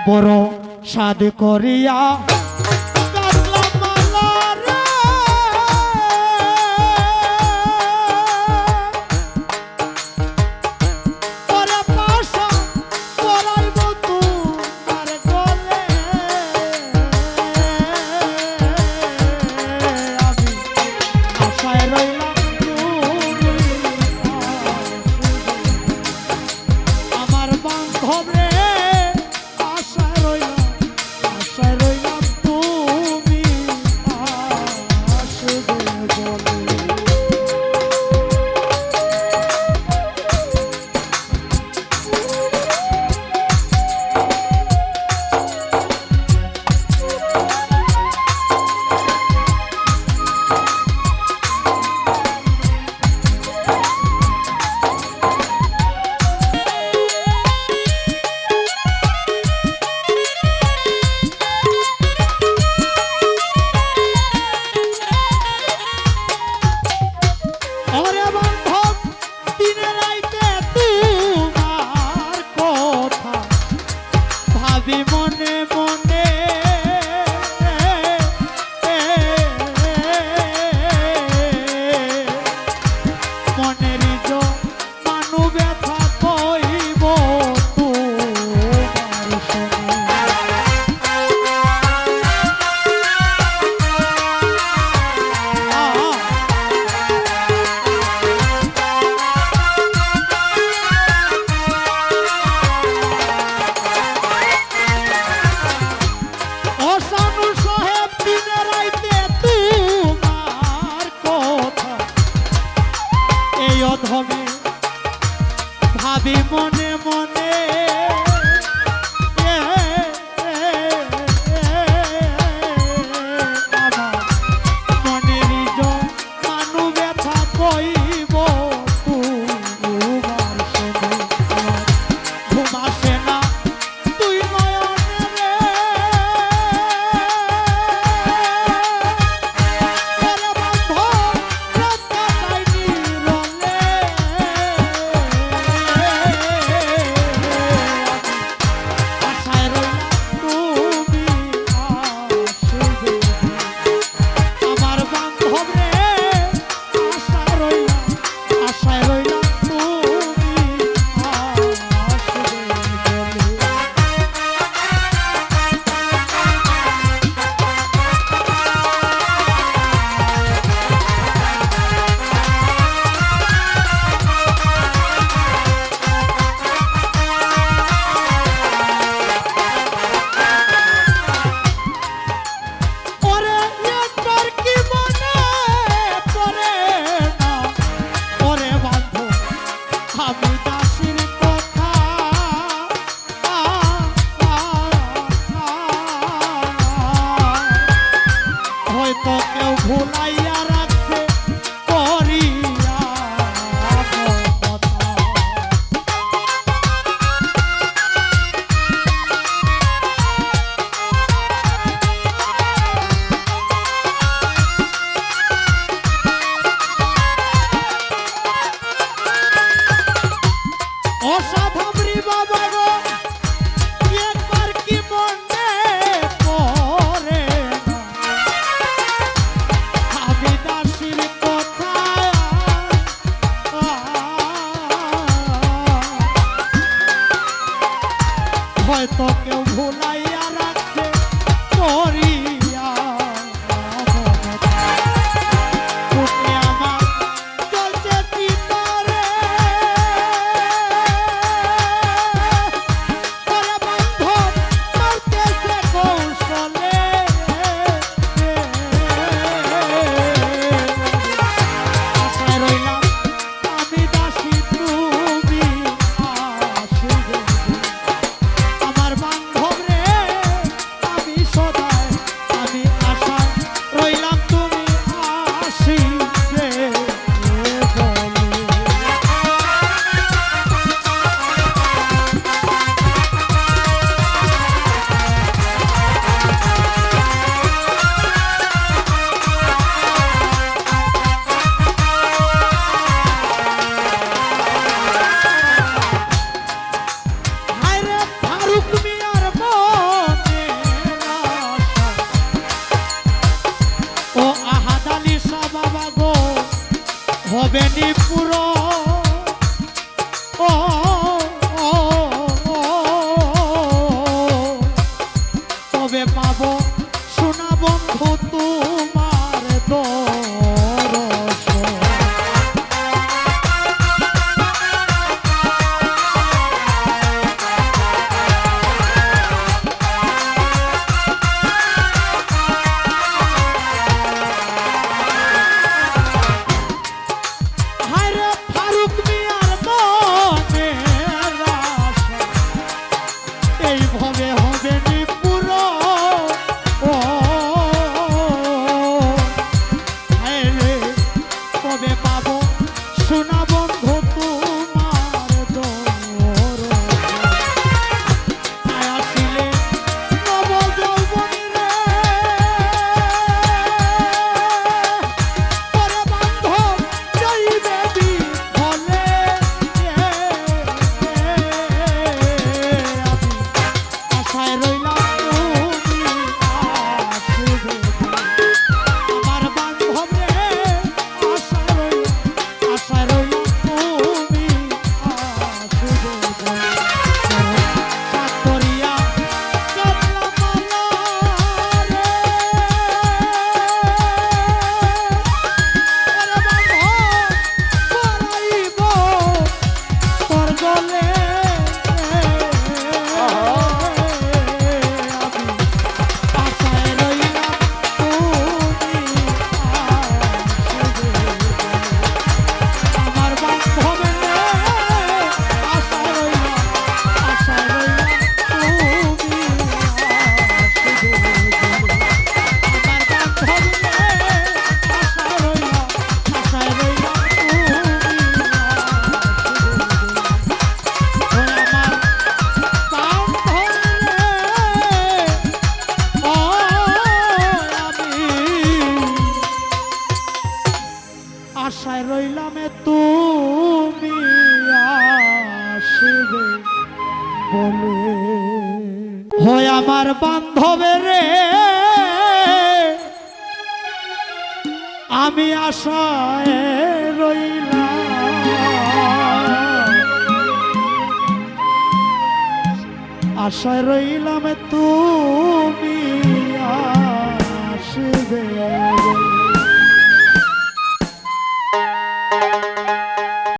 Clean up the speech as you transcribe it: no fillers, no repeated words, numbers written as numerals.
বড় সাদ করিয়া কাটলাম মালা রে। ওরে পাশা পরাইব তোমার গলে, আমি আশায় রইলাম তুমি আমার বান্ধব রে। ভাবি মনে মনে আমার মনের মানু ব্যথা কইব তোমার শুনে ঘুম আসে না তুই নয়নে রে। হবেনি পুরো ও তবে পাবো সোনা বন্ধু তোমার দর্শন। হায়রে ফারুক মিয়ার মনের আশা এইভাবে হবে নি পুরো ও হায়রে কবে পাবো সোনা বন্ধু তোমার দর্শন। আসিলে নব যৌবনী রে পরে বান্ধব যাইবে বিফলে আমি আশায় রইলাম তুমি আসবে আমার বান্ধব রে আশায় রইলাম তুমি আসবে সাতরিয়া কাটলা মালা রে আশায় রইলাম তুমি আসবে বলে। হয় আমার বান্ধবে রে আমি আশায় রইলাম আশায় রইলাম তুমি আসবে।